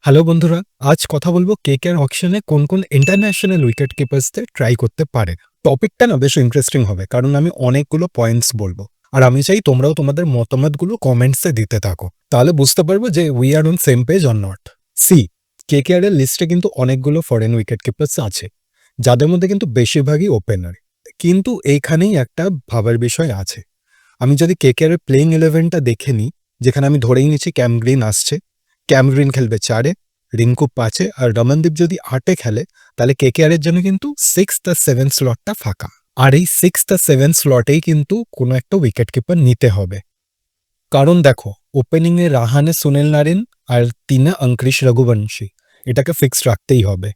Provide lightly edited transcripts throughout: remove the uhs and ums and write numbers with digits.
Hello বন্ধুরা, আজ কথা বলবো কেকেআর অকশনে কোন ইন্টারন্যাশনাল উইকেট কিপার্সদের ট্রাই করতে পারে। টপিকটা না বেশ ইন্টারেস্টিং হবে কারণ আমি অনেকগুলো পয়েন্টস বলবো। আর আমি চাই তোমরাও তোমাদের মতামতগুলো কমেন্টসে দিতে থাকো। তাহলে বুঝতে পারবো যে we are on same page or not. See, KKR এর লিস্টে কিন্তু অনেকগুলো ফরেন উইকেট কিপার্স আছে, যাদের মধ্যে কিন্তু বেশিরভাগই ওপেনার। কিন্তু এইখানেই একটা ভাবার বিষয় আছে। আমি যদি কেকেআর এর প্লেইং 11টা দেখে নিই, যেখানে আমি ধরেই নিচ্ছি ক্যাম গ্রিন আসছে, ক্যাম গ্রিন খেলবে 4-এ, রিঙ্কু 5-এ আর রমনদীপ যদি 8-এ খেলে, তাহলে কেকেআর এর জন্য কিন্তু 6th আর 7th স্লটটা ফাঁকা। আর এই 6th আর 7th স্লটেই কিন্তু কোনো একটা উইকেট কিপার নিতে হবে। কারণ দেখো, ওপেনিং এ রাহানে সুনীল নারিন আর 3-এ অঙ্করিশ রঘুবংশী, এটাকে ফিক্সড রাখতেই হবে।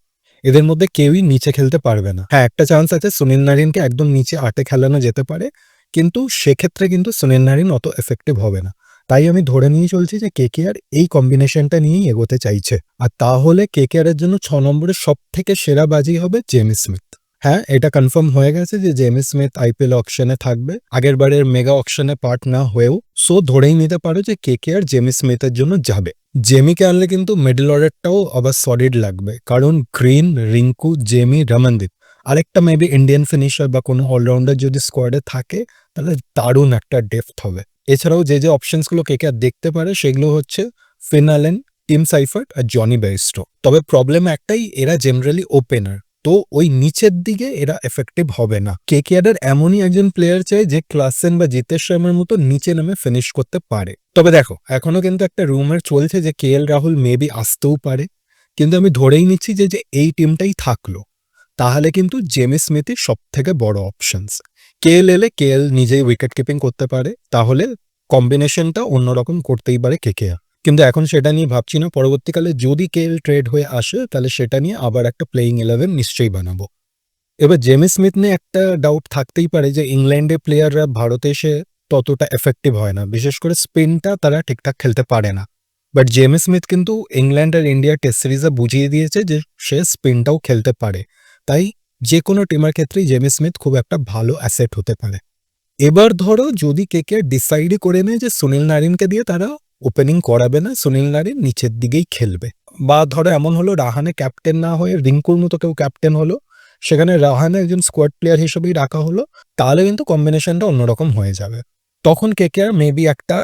এদের মধ্যে কেউই নিচে খেলতে পারবে না। হ্যাঁ, একটা চান্স আছে সুনীল নারিনকে একদম নিচে 8-এ খেলানো যেতে পারে, কিন্তু সেক্ষেত্রে কিন্তু সুনীল নারিন অত এফেক্টিভ হবে না। তাই আমি ধরে নিয়ে চলছি যে কেকেআর এই কম্বিনেশনটা নিয়েই এগোতে চাইছে। আর তাহলে কেকেআর এর জন্য 6 নম্বরের সব থেকে সেরা বাজি হবে জেমি স্মিথ। হ্যাঁ, এটা কনফার্ম হয়ে গেছে যে জেমি স্মিথ আইপিএল অকশনে থাকবে, আগের বারের মেগা অকশনে পার্ট না হয়েও। সো ধরেই নিতে পারো যে কেকেআর জেমি স্মিথের জন্য যাবে। জেমিকে আনলে কিন্তু মিডল অর্ডারটাও আবার সলিড লাগবে, কারণ গ্রিন, রিঙ্কু, জেমি, রমনদীপ আরেকটা মেবি ইন্ডিয়ান ফিনিশার বা কোনো অলরাউন্ডার যদি স্কোয়াডে থাকে, তাহলে দারুণ একটা ডেপথ হবে। এছাড়াও যে অপশনসগুলো কেকেআর দেখতে পারে সেগুলো হচ্ছে ফিন অ্যালেন, টিম সাইফার্ট আর জনি বেয়ারস্টো। তবে প্রবলেম একটাই, এরা জেনারেলি ওপেনার, তো ওই নিচের দিকে এরা এফেক্টিভ হবে না। কেকেআর এর এমনই একজন প্লেয়ার চাই যে ক্লাসেন বা জিতেশ শর্মার মতো নিচে নামে ফিনিশ করতে পারে। তবে দেখো, এখনো কিন্তু একটা রুমার চলছে যে কেএল রাহুল মেবি আসতেও পারে, কিন্তু আমি ধরেই নিচ্ছি যে এই টিমটাই থাকলো, তাহলে কিন্তু জেমি স্মিথই সব থেকে বড় অপশনস। কেএল এলে কেএল নিজেই উইকেট কিপিং করতে পারে, তাহলে কম্বিনেশনটা অন্যরকম করতেই পারে কেকেআর। কিন্তু এখন সেটা নিয়ে ভাবছি না। পরবর্তীকালে যদি কেএল ট্রেড হয়ে আসে, তাহলে সেটা নিয়ে আবার একটা প্লেইং 11 নিশ্চয়ই বানাবো। এবার জেমি স্মিথ নিয়ে একটা ডাউট থাকতেই পারে যে ইংল্যান্ডের প্লেয়াররা ভারতে এসে ততটা এফেক্টিভ হয় না, বিশেষ করে স্পিনটা তারা ঠিকঠাক খেলতে পারে না। বাট জেমি স্মিথ কিন্তু ইংল্যান্ড আর ইন্ডিয়া টেস্ট সিরিজে বুঝিয়ে দিয়েছে যে সে স্পিনটাও খেলতে পারে। তাই যে কোনো টিমের ক্ষেত্রেই জেমি স্মিথ খুব একটা ভালো অ্যাসেট হতে পারে। এবার ধরো যদি কেকেআর ডিসাইডই করে নেয় যে সুনীল নারিনকে দিয়ে তারা ওপেনিং করাবে না, সুনীল নারিন নিচের দিকেই খেলবে, বা ধরো এমন হলো রাহানে ক্যাপ্টেন না হয়ে রিঙ্কুর মতো কেউ ক্যাপ্টেন হলো, সেখানে রাহানে একজন স্কোয়াড প্লেয়ার হিসেবেই রাখা হলো, তাহলে কিন্তু কম্বিনেশনটা অন্যরকম হয়ে যাবে। তখন কেকেআর মেবি একটা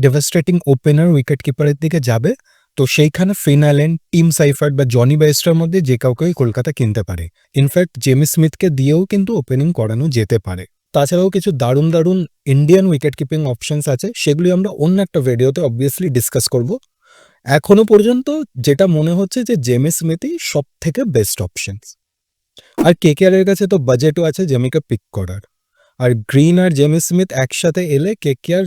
ডেভাস্টেটিং ওপেনার উইকেট কিপারের দিকে যাবে। তো সেইখানে ফিন অ্যালেন, টিম সাইফার্ট বা জনি বেয়ারস্টোর মধ্যে যে কাউকেই কলকাতা কিনতে পারে। ইনফ্যাক্ট জেমি স্মিথকে দিয়েও কিন্তু ওপেনিং করানো যেতে পারে। তাছাড়াও কিছু দারুণ দারুণ ইন্ডিয়ান উইকেট কিপিং অপশনস আছে, সেগুলি আমরা অন্য একটা ভিডিওতে অবভিয়াসলি ডিসকাস করব। এখনো পর্যন্ত যেটা মনে হচ্ছে যে জেমি স্মিথই সব থেকে বেস্ট অপশনস। আর কেকেআর এর কাছে তো বাজেটও আছে জেমিকে পিক করার। আর গ্রিন আর জেমি স্মিথ একসাথে এলে কেকেআর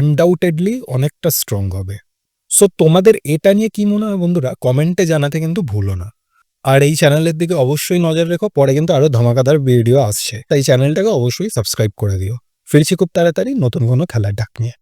আনডাউটেডলি অনেকটা স্ট্রং হবে। সো তোমাদের এটা নিয়ে কি মনে হয় বন্ধুরা, কমেন্টে জানাতে কিন্তু ভুলো না। আর এই চ্যানেলের দিকে অবশ্যই নজর রেখো, পরে কিন্তু আরো ধামাকাদার ভিডিও আসছে, তাই চ্যানেলটাকে অবশ্যই সাবস্ক্রাইব করে দিও। ফিরছি খুব তাড়াতাড়ি নতুন কোনো খেলার ডাক নিয়ে।